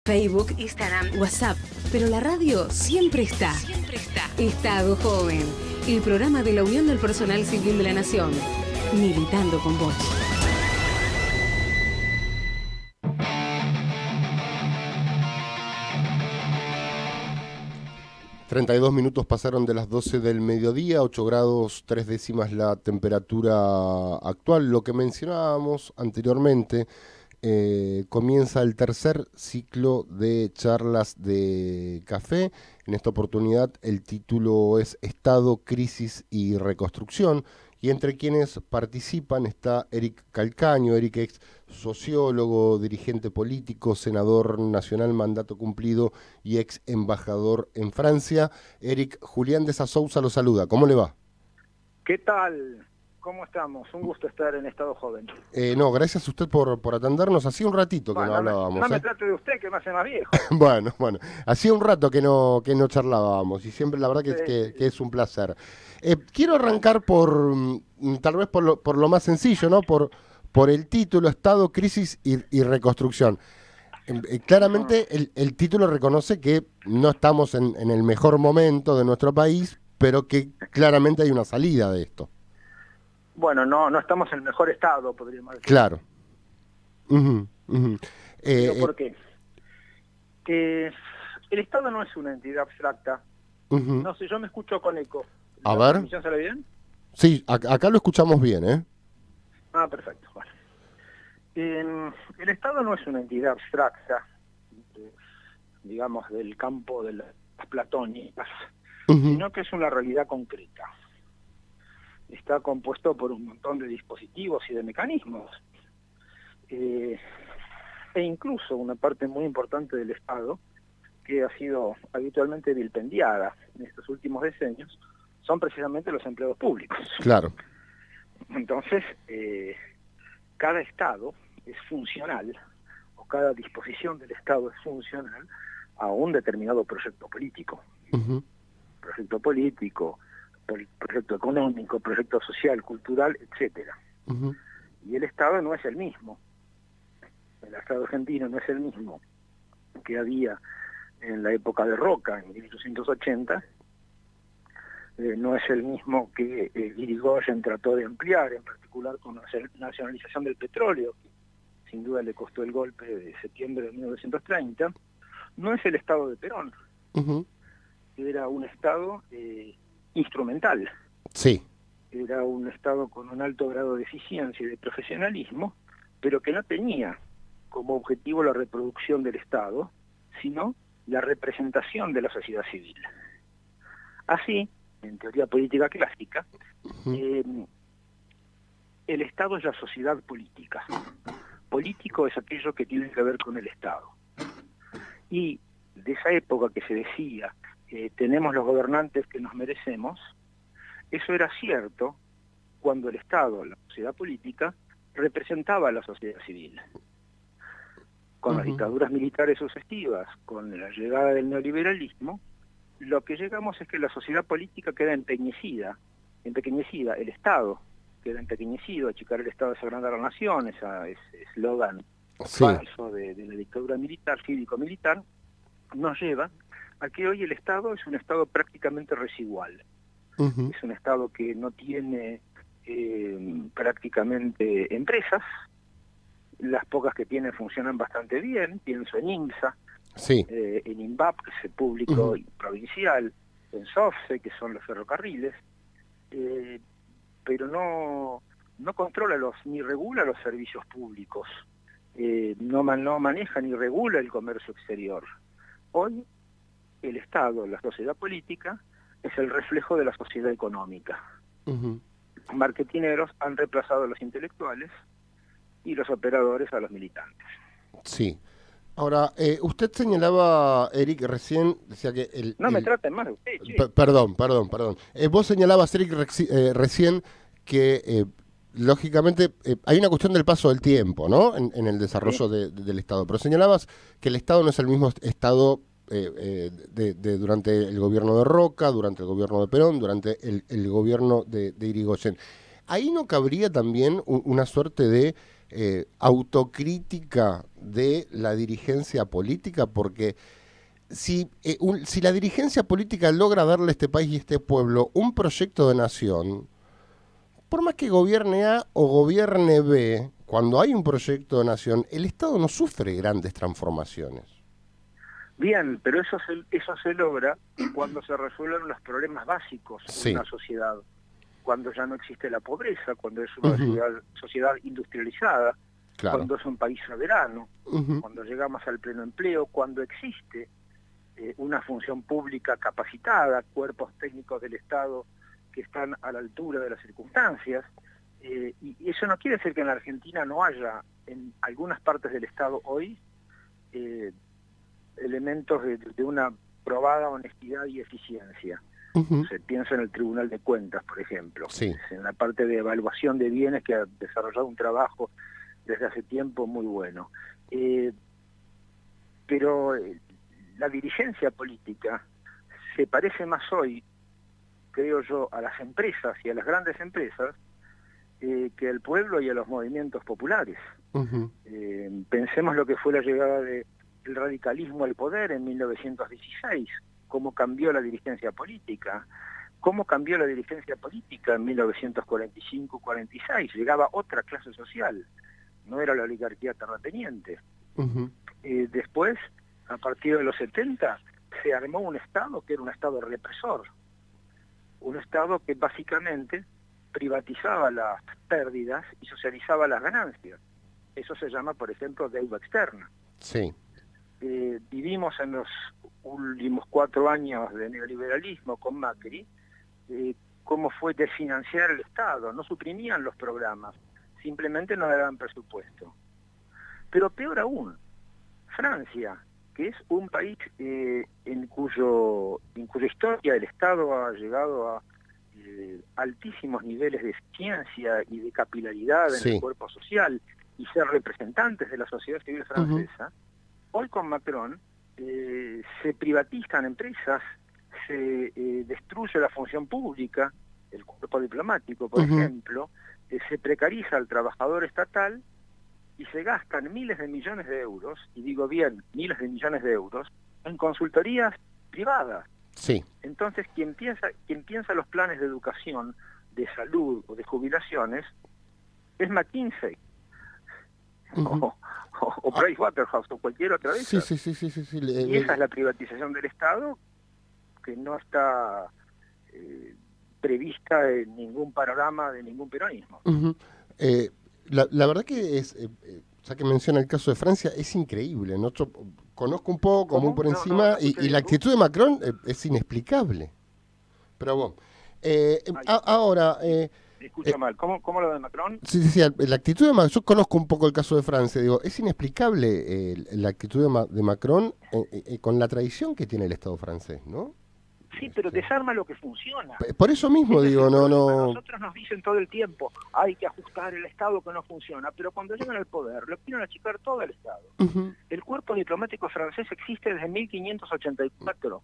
Facebook, Instagram, WhatsApp. Pero la radio siempre está. Siempre está. Estado Joven, el programa de la Unión del Personal Civil de la Nación. Militando con vos. ...32 minutos pasaron de las 12 del mediodía... 8 grados 3 décimas la temperatura actual. Lo que mencionábamos anteriormente... comienza el tercer ciclo de charlas de café. En esta oportunidad el título es Estado, Crisis y Reconstrucción. Y entre quienes participan está Eric Calcaño. Eric es sociólogo, dirigente político, senador nacional, mandato cumplido y ex embajador en Francia. Eric, Julián de Sousa lo saluda. ¿Cómo le va? ¿Qué tal? ¿Cómo estamos? Un gusto estar en Estado Joven. No, gracias a usted por atendernos. Hacía un ratito que no hablábamos. No me trate de usted, que me hace más viejo. Bueno, hacía un rato que no charlábamos y siempre la verdad que es un placer. Quiero arrancar tal vez por lo más sencillo, ¿no? Por el título, Estado, Crisis y Reconstrucción. Claramente el título reconoce que no estamos en el mejor momento de nuestro país, pero que claramente hay una salida de esto. Bueno, no estamos en el mejor estado, podríamos decir. Claro. ¿Por qué? El Estado no es una entidad abstracta. No sé, yo me escucho con eco. A ver. ¿La transmisión sale bien? Sí, acá lo escuchamos bien, ¿eh? Ah, perfecto. Bueno. El Estado no es una entidad abstracta, digamos, del campo de las platónicas, sino que es una realidad concreta. Está compuesto por un montón de dispositivos y de mecanismos. E incluso una parte muy importante del Estado, que ha sido habitualmente vilpendiada en estos últimos decenios, son precisamente los empleados públicos. Claro. Entonces, cada Estado es funcional, o cada disposición del Estado es funcional a un determinado proyecto político. Proyecto político, proyecto económico, proyecto social, cultural, etcétera. Y el Estado no es el mismo. El Estado argentino no es el mismo que había en la época de Roca, en 1880. No es el mismo que Irigoyen trató de ampliar, en particular con la nacionalización del petróleo, que sin duda le costó el golpe de septiembre de 1930. No es el Estado de Perón. Era un Estado instrumental. Sí. Era un Estado con un alto grado de eficiencia y de profesionalismo, pero que no tenía como objetivo la reproducción del Estado, sino la representación de la sociedad civil. Así, en teoría política clásica, el Estado es la sociedad política. Político es aquello que tiene que ver con el Estado. Y de esa época que se decía, tenemos los gobernantes que nos merecemos, eso era cierto cuando el Estado, la sociedad política, representaba a la sociedad civil. Con las dictaduras militares sucesivas, con la llegada del neoliberalismo, lo que llegamos es que la sociedad política queda empequeñecida, el Estado queda empequeñecido, achicar el Estado es agrandar la nación, ese eslogan falso de la dictadura militar, cívico-militar, nos lleva a que hoy el Estado es un Estado prácticamente residual. Es un Estado que no tiene prácticamente empresas, las pocas que tiene funcionan bastante bien, pienso en INSA, en INVAP, que es el público provincial, en SOFCE, que son los ferrocarriles, pero no controla ni regula los servicios públicos, no maneja ni regula el comercio exterior. Hoy el Estado, la sociedad política, es el reflejo de la sociedad económica. Marketineros han reemplazado a los intelectuales y los operadores a los militantes. Sí. Ahora, usted señalaba, Eric, recién, decía que... No me traten más de usted, che. Perdón. Vos señalabas, Eric, recién que, lógicamente, hay una cuestión del paso del tiempo, ¿no? En el desarrollo del Estado. Pero señalabas que el Estado no es el mismo Estado durante el gobierno de Roca, durante el gobierno de Perón, durante el gobierno de Irigoyen. ¿Ahí no cabría también una suerte de autocrítica de la dirigencia política, porque si la dirigencia política logra darle a este país y a este pueblo un proyecto de nación, por más que gobierne A o gobierne B, cuando hay un proyecto de nación, el Estado no sufre grandes transformaciones. Bien, pero eso se logra cuando se resuelven los problemas básicos de una sociedad, cuando ya no existe la pobreza, cuando es una sociedad industrializada, cuando es un país soberano, cuando llegamos al pleno empleo, cuando existe una función pública capacitada, cuerpos técnicos del Estado que están a la altura de las circunstancias, y eso no quiere decir que en la Argentina no haya en algunas partes del Estado hoy elementos de una probada honestidad y eficiencia. Se piensa en el Tribunal de Cuentas, por ejemplo, en la parte de evaluación de bienes, que ha desarrollado un trabajo desde hace tiempo muy bueno. Pero la dirigencia política se parece más hoy, creo yo, a las empresas y a las grandes empresas que al pueblo y a los movimientos populares. Pensemos lo que fue la llegada del radicalismo al poder en 1916, cómo cambió la dirigencia política, cómo cambió la dirigencia política en 1945-46, llegaba otra clase social, no era la oligarquía terrateniente. Después, a partir de los 70, se armó un Estado que era un Estado represor, un Estado que básicamente privatizaba las pérdidas y socializaba las ganancias. Eso se llama, por ejemplo, deuda externa. Vivimos en los últimos 4 años de neoliberalismo con Macri, cómo fue desfinanciar el Estado, no suprimían los programas, simplemente no le daban presupuesto. Pero peor aún, Francia, que es un país en cuya historia el Estado ha llegado a altísimos niveles de eficiencia y de capilaridad en el cuerpo social y ser representantes de la sociedad civil francesa, hoy con Macron se privatizan empresas, se destruye la función pública, el cuerpo diplomático, por ejemplo, se precariza al trabajador estatal y se gastan miles de millones de euros, y digo bien, miles de millones de euros, en consultorías privadas. Entonces, quien piensa los planes de educación, de salud o de jubilaciones, es McKinsey, o Pricewaterhouse, o cualquier otra de esas. Y esa es la privatización del Estado, que no está prevista en ningún panorama de ningún peronismo. La verdad que es, ya que menciona el caso de Francia, es increíble, ¿no? Yo conozco un poco, muy por encima, y la actitud de Macron es inexplicable. Pero bueno, ahora... Escucha mal, ¿cómo lo de Macron? Sí, la actitud de Macron, yo conozco un poco el caso de Francia, digo, es inexplicable la actitud de Macron con la tradición que tiene el Estado francés, ¿no? Sí, pero desarma lo que funciona. Por eso mismo digo, no... Nosotros nos dicen todo el tiempo, hay que ajustar el Estado que no funciona, pero cuando llegan al poder, lo quieren achicar todo el Estado. El cuerpo diplomático francés existe desde 1584.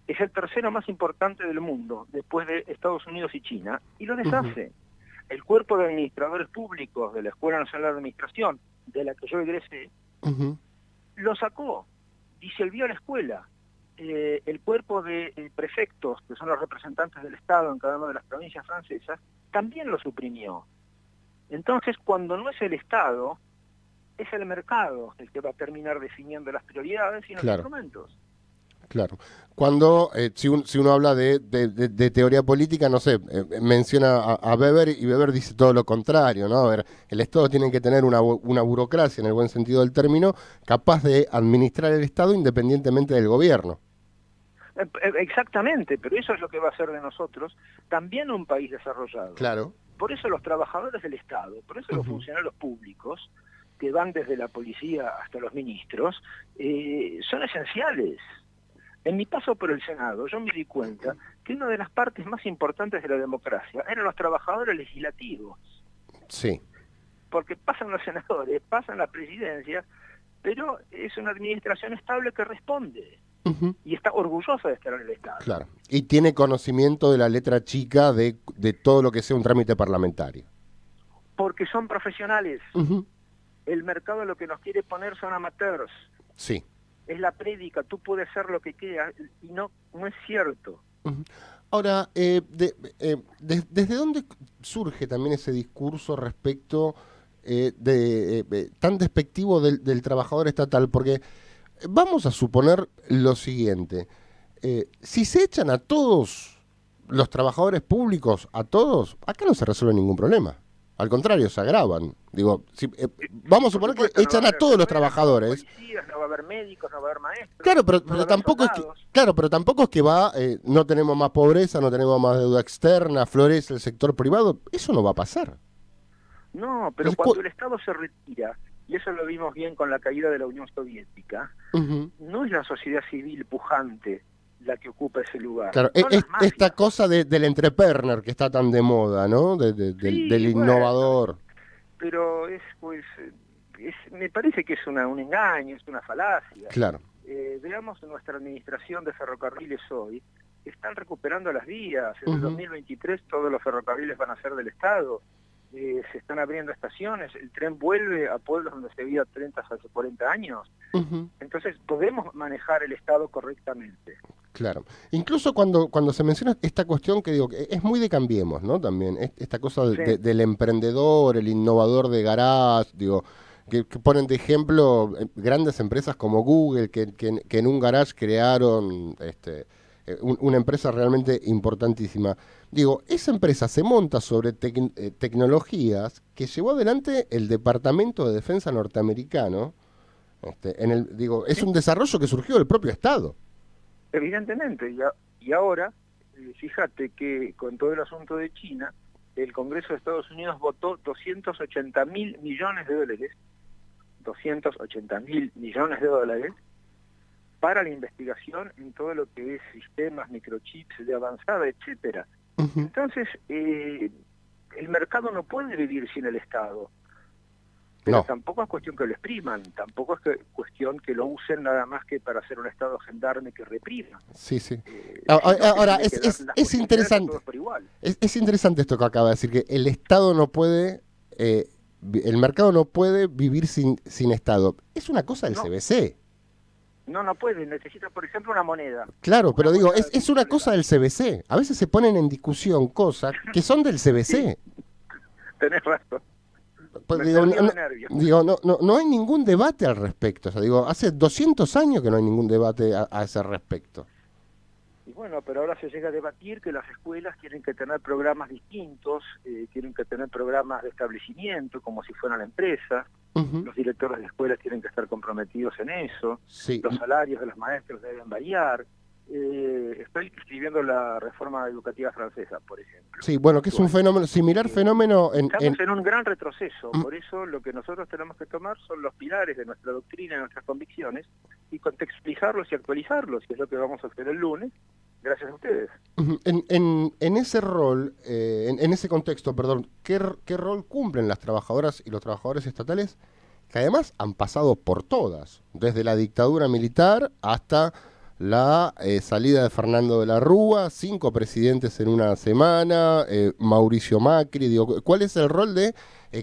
Es el tercero más importante del mundo, después de Estados Unidos y China, y lo deshace. El cuerpo de administradores públicos de la Escuela Nacional de Administración, de la que yo egresé, lo sacó, disolvió la escuela. El cuerpo de prefectos, que son los representantes del Estado en cada una de las provincias francesas, también lo suprimió. Entonces, cuando no es el Estado, es el mercado el que va a terminar definiendo las prioridades y los instrumentos. Claro. Cuando, si uno habla de teoría política, no sé, menciona a Weber, y Weber dice todo lo contrario, ¿no? A ver, el Estado tiene que tener una burocracia, en el buen sentido del término, capaz de administrar el Estado independientemente del gobierno. Exactamente, pero eso es lo que va a hacer de nosotros también un país desarrollado. Por eso los trabajadores del Estado, por eso los funcionarios públicos, que van desde la policía hasta los ministros, son esenciales. En mi paso por el Senado, yo me di cuenta que una de las partes más importantes de la democracia eran los trabajadores legislativos. Porque pasan los senadores, pasan la presidencia, pero es una administración estable que responde. Y está orgullosa de estar en el Estado. Y tiene conocimiento de la letra chica de todo lo que sea un trámite parlamentario. Porque son profesionales. Ujú. El mercado lo que nos quiere poner son amateurs. Sí. Es la prédica, tú puedes hacer lo que quieras, y no es cierto. Ujú. Ahora, ¿desde dónde surge también ese discurso respecto tan despectivo del trabajador estatal? Porque vamos a suponer lo siguiente, si se echan a todos los trabajadores públicos, a todos, acá no se resuelve ningún problema. Al contrario, se agravan. Digo, vamos a Por suponer supuesto, que no va a echan a haber todos los enfermeras, no va a haber trabajadores. policías, no va a haber médicos, no va a haber maestros. Claro, no va a pero haber tampoco es que, soldados. claro, pero tampoco es que no tenemos más pobreza, no tenemos más deuda externa, florece el sector privado. Eso no va a pasar. No, pero Entonces, cuando el Estado se retira, y eso lo vimos bien con la caída de la Unión Soviética, Ujú. no es la sociedad civil pujante la que ocupa ese lugar. Claro, Son las mafias. esta cosa del entrepreneur que está tan de moda, ¿no? Del Sí, bueno, innovador. pero me parece que es un engaño, es una falacia. Claro. Veamos nuestra administración de ferrocarriles hoy. Están recuperando las vías. En el Ujú. 2023 todos los ferrocarriles van a ser del Estado. Se están abriendo estaciones. El tren vuelve a pueblos donde se había 30 hace 40 años. Ujú. Entonces podemos manejar el Estado correctamente. Claro. Incluso cuando se menciona esta cuestión que digo, que es muy de Cambiemos, ¿no? También, esta cosa Sí. del emprendedor, el innovador de garage, digo, que ponen de ejemplo grandes empresas como Google, que en un garage crearon una empresa realmente importantísima. Digo, esa empresa se monta sobre tecnologías que llevó adelante el Departamento de Defensa norteamericano. Digo, es Sí. un desarrollo que surgió del propio Estado. Evidentemente, y ahora, fíjate que con todo el asunto de China, el Congreso de Estados Unidos votó 280.000 millones de dólares, 280.000 millones de dólares, para la investigación en todo lo que es sistemas, microchips de avanzada, etcétera. Ujú. Entonces, el mercado no puede vivir sin el Estado. Pero No. tampoco es cuestión que lo expriman, tampoco es cuestión que lo usen nada más que para hacer un Estado gendarme que reprima. Sí, sí. Sino que Ahora, tiene que dar las es posibilidades a interesante. todos por igual. Es interesante esto que acaba de decir, que el Estado no puede, el mercado no puede vivir sin Estado. Es una cosa del No. CBC. No puede, necesita, por ejemplo, una moneda. Claro, Una pero digo, moneda es una cosa del CBC. A veces se ponen en discusión cosas que son del CBC. Tenés razón. Pues Me digo, perdí de nervios. no hay ningún debate al respecto. O sea, digo, hace 200 años que no hay ningún debate a ese respecto. Y bueno, pero ahora se llega a debatir que las escuelas tienen que tener programas distintos, tienen que tener programas de establecimiento, como si fueran la empresa. Ujú. Los directores de escuelas tienen que estar comprometidos en eso. Sí. Los salarios de los maestros deben variar. Estoy escribiendo la reforma educativa francesa, por ejemplo. Sí, bueno, que es un fenómeno, similar fenómeno Estamos en un gran retroceso, Mm. por eso lo que nosotros tenemos que tomar son los pilares de nuestra doctrina y nuestras convicciones y contextualizarlos y actualizarlos, que es lo que vamos a hacer el lunes, gracias a ustedes. Ujú. En ese rol, en ese contexto, perdón, ¿qué rol cumplen las trabajadoras y los trabajadores estatales? Que además han pasado por todas, desde la dictadura militar hasta la salida de Fernando de la Rúa, 5 presidentes en una semana, Mauricio Macri. Digo, ¿cuál es el rol de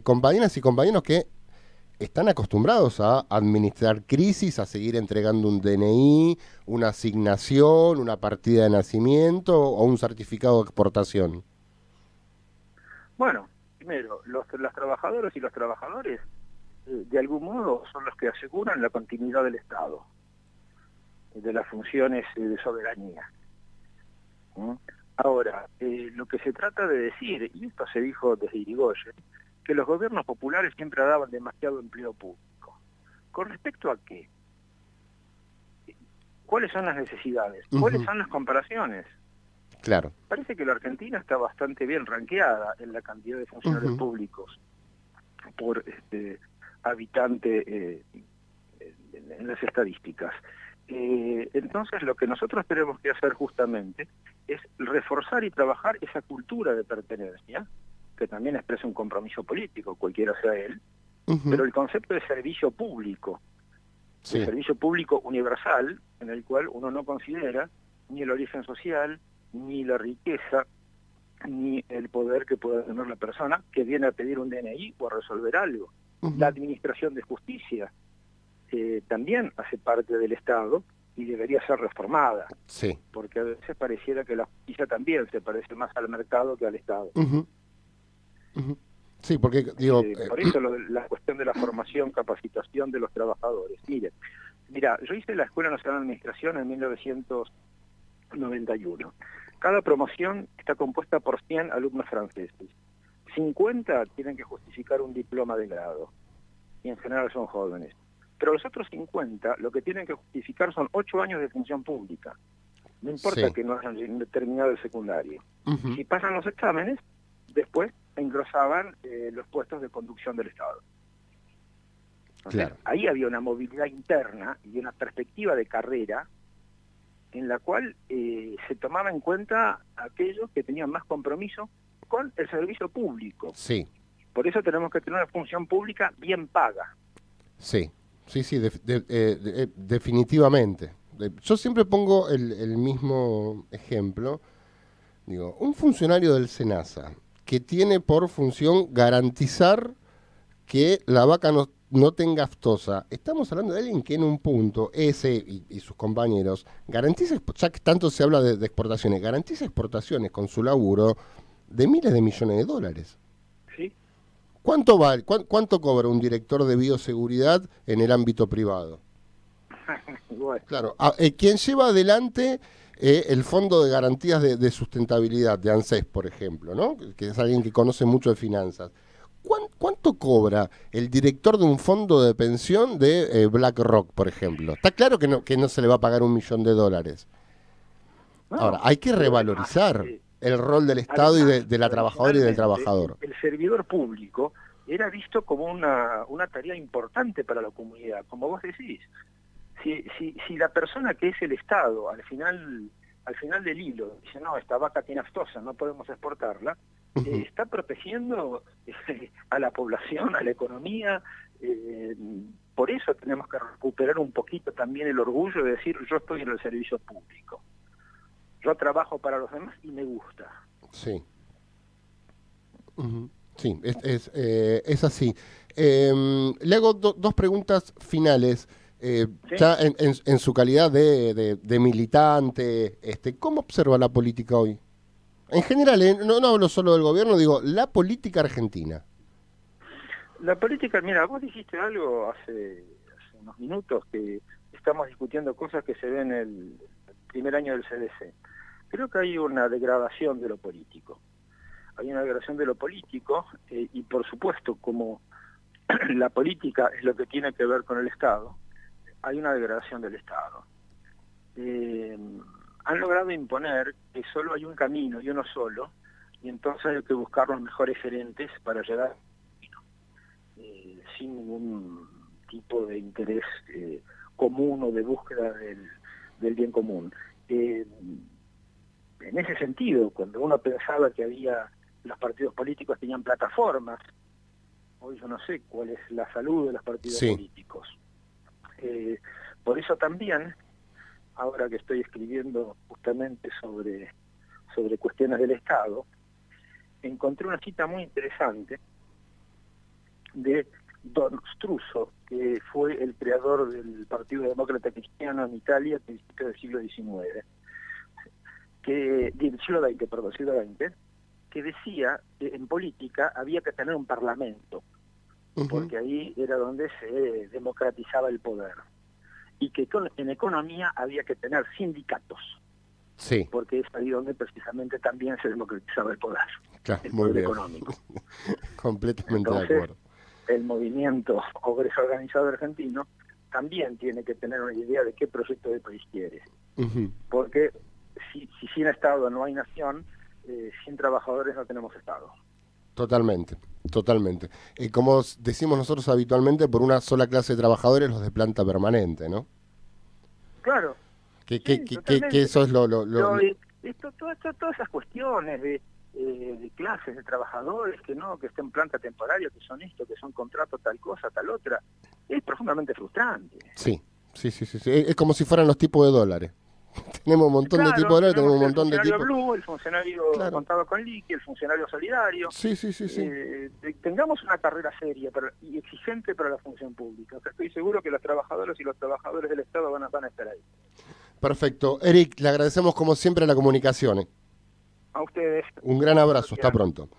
compañeras y compañeros que están acostumbrados a administrar crisis, a seguir entregando un DNI, una asignación, una partida de nacimiento o un certificado de exportación? Bueno, primero, los trabajadoras y los trabajadores, de algún modo, son los que aseguran la continuidad del Estado, de las funciones de soberanía. ¿Mm? Ahora, lo que se trata de decir, y esto se dijo desde Irigoyen, que los gobiernos populares siempre daban demasiado empleo público. ¿Con respecto a qué? ¿Cuáles son las necesidades? ¿Cuáles son las comparaciones? Claro. Parece que la Argentina está bastante bien rankeada en la cantidad de funcionarios públicos por habitante en las estadísticas. Entonces lo que nosotros tenemos que hacer justamente es reforzar y trabajar esa cultura de pertenencia, que también expresa un compromiso político, cualquiera sea él, pero el concepto de servicio público, Sí. de servicio público universal, en el cual uno no considera ni el origen social, ni la riqueza, ni el poder que pueda tener la persona que viene a pedir un DNI o a resolver algo. Ujú. La administración de justicia también hace parte del Estado y debería ser reformada, Sí. porque a veces pareciera que la justicia también se parece más al mercado que al Estado. Ujú. Ujú. Sí, porque digo, Por eso la cuestión de la formación, capacitación de los trabajadores. Mira, yo hice la Escuela Nacional de Administración en 1991. Cada promoción está compuesta por 100 alumnos franceses. 50 tienen que justificar un diploma de grado, y en general son jóvenes. Pero los otros 50 lo que tienen que justificar son 8 años de función pública. No importa Sí. que no hayan terminado el secundario. ujú. Si pasan los exámenes, después engrosaban los puestos de conducción del Estado. Entonces, Claro. ahí había una movilidad interna y una perspectiva de carrera en la cual se tomaba en cuenta aquellos que tenían más compromiso con el servicio público. Sí, Por eso tenemos que tener una función pública bien paga. sí, sí, definitivamente. Yo siempre pongo el mismo ejemplo. Digo, un funcionario del SENASA que tiene por función garantizar que la vaca no tenga aftosa. Estamos hablando de alguien que en un punto, ese y sus compañeros, garantiza, ya que tanto se habla de exportaciones, garantiza exportaciones con su laburo de miles de millones de dólares. ¿Sí? ¿Cuánto vale, cuánto cobra un director de bioseguridad en el ámbito privado? Bueno, Claro, quien lleva adelante el Fondo de Garantías de Sustentabilidad de ANSES, por ejemplo, ¿no? Que es alguien que conoce mucho de finanzas. ¿Cuánto cobra el director de un fondo de pensión de BlackRock, por ejemplo? Está claro que no se le va a pagar $1.000.000. no, Ahora, hay que pero revalorizar además, el rol del Estado y además, de la trabajadora y del tradicionalmente, trabajador. el servidor público era visto como una tarea importante para la comunidad, como vos decís. Si la persona que es el Estado al final del hilo dice, no, esta vaca tiene aftosa, no podemos exportarla, está protegiendo a la población, a la economía. Por eso tenemos que recuperar un poquito también el orgullo de decir, yo estoy en el servicio público. Yo trabajo para los demás y me gusta. Sí. Ujú. Sí, es así. Le hago dos preguntas finales. ¿Sí? Ya en su calidad de militante, ¿cómo observa la política hoy? En general, no hablo solo del gobierno, digo, la política argentina. La política, mira, vos dijiste algo hace unos minutos, que estamos discutiendo cosas que se ven en el primer año del CDC. Creo que hay una degradación de lo político. Hay una degradación de lo político y por supuesto, como la política es lo que tiene que ver con el Estado, hay una degradación del Estado. Han logrado imponer que solo hay un camino y uno solo, y entonces hay que buscar los mejores gerentes para llegar sin ningún tipo de interés común o de búsqueda del bien común. En ese sentido, cuando uno pensaba que los partidos políticos tenían plataformas, hoy yo no sé cuál es la salud de los partidos políticos. Por eso también, ahora que estoy escribiendo justamente sobre cuestiones del Estado, encontré una cita muy interesante de Don Struso, que fue el creador del Partido Demócrata Cristiano en Italia a principios del siglo XIX, siglo XX, que decía que en política había que tener un parlamento, porque ahí era donde se democratizaba el poder, y que en economía había que tener sindicatos, porque es ahí donde precisamente también se democratizaba el poder, claro, el muy poder bien. económico. Completamente Entonces, de acuerdo. El movimiento obrero organizado argentino también tiene que tener una idea de qué proyecto de país quiere, porque si sin Estado no hay nación, sin trabajadores no tenemos Estado. Totalmente. Como decimos nosotros habitualmente, por una sola clase de trabajadores, los de planta permanente, ¿no? Claro. Que eso es Todas esas cuestiones de clases de trabajadores que estén en planta temporaria, que son esto, que son contratos tal cosa, tal otra, es profundamente frustrante. Sí. Es como si fueran los tipos de dólares. tenemos un montón de tipos de dólares, tenemos un montón de tipos. El funcionario blue, el funcionario contado con liqui, el funcionario solidario. Sí. Tengamos una carrera seria y exigente para la función pública. O sea, estoy seguro que los trabajadores y los trabajadores del Estado van a estar ahí. Perfecto. Eric, le agradecemos como siempre la comunicación. A ustedes. Un gran abrazo, hasta pronto.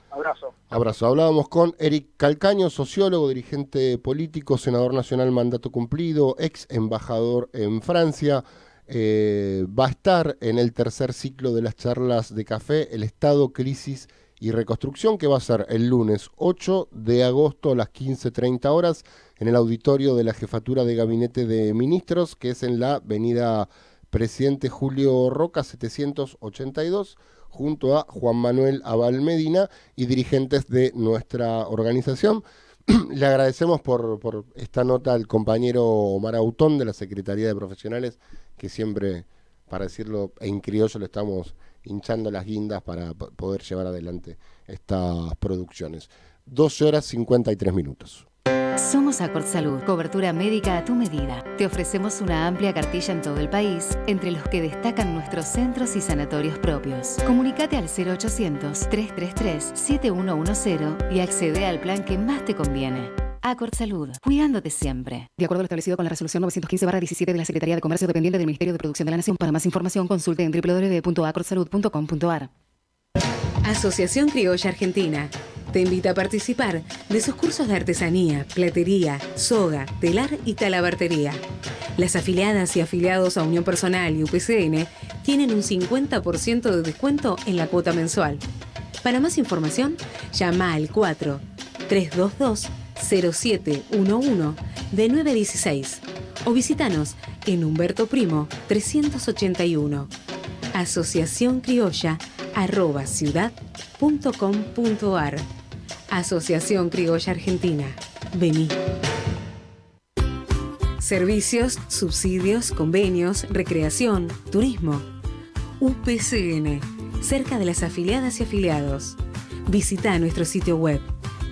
Abrazo. Hablábamos con Eric Calcaño, sociólogo, dirigente político, senador nacional mandato cumplido, ex embajador en Francia. Va a estar en el tercer ciclo de las charlas de café, El Estado, Crisis y Reconstrucción, que va a ser el lunes 8 de agosto a las 15:30 horas en el auditorio de la Jefatura de Gabinete de Ministros, que es en la avenida Presidente Julio Roca 782, junto a Juan Manuel Abal Medina y dirigentes de nuestra organización. Le agradecemos por esta nota al compañero Omar Autón de la Secretaría de Profesionales, que siempre, para decirlo en criollo, le estamos hinchando las guindas para poder llevar adelante estas producciones. 12 horas 53 minutos. Somos Accord Salud, cobertura médica a tu medida. Te ofrecemos una amplia cartilla en todo el país, entre los que destacan nuestros centros y sanatorios propios. Comunicate al 0800-333-7110 y accede al plan que más te conviene. Accord Salud, cuidándote siempre. De acuerdo a lo establecido con la resolución 915/17 de la Secretaría de Comercio dependiente del Ministerio de Producción de la Nación. Para más información consulte en www.accordsalud.com.ar. Asociación Criolla Argentina te invita a participar de sus cursos de artesanía, platería, soga, telar y talabartería. Las afiliadas y afiliados a Unión Personal y UPCN tienen un 50% de descuento en la cuota mensual. Para más información, llama al 4-322-0711 de 9 a 16 o visítanos en Humberto Primo 381. Asociación Criolla @ciudad.com.ar. Asociación Criolla Argentina. Vení. Servicios, subsidios, convenios, recreación, turismo. UPCN, cerca de las afiliadas y afiliados. Visita nuestro sitio web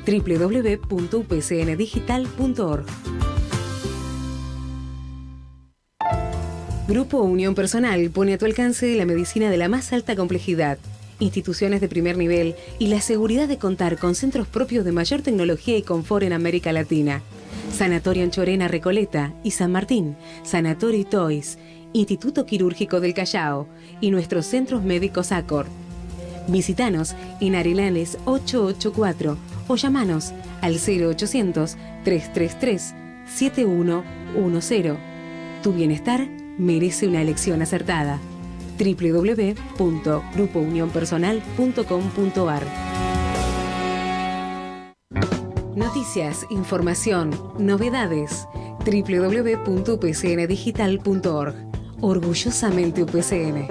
www.upcndigital.org. Grupo Unión Personal pone a tu alcance la medicina de la más alta complejidad, instituciones de primer nivel y la seguridad de contar con centros propios de mayor tecnología y confort en América Latina. Sanatorio Anchorena Recoleta y San Martín, Sanatorio Toys, Instituto Quirúrgico del Callao y nuestros centros médicos Accord. Visítanos en Arellanes 884 o llamanos al 0800-333-7110. Tu bienestar merece una elección acertada. www.grupounionpersonal.com.ar. Noticias, información, novedades. www.upcndigital.org. Orgullosamente UPCN.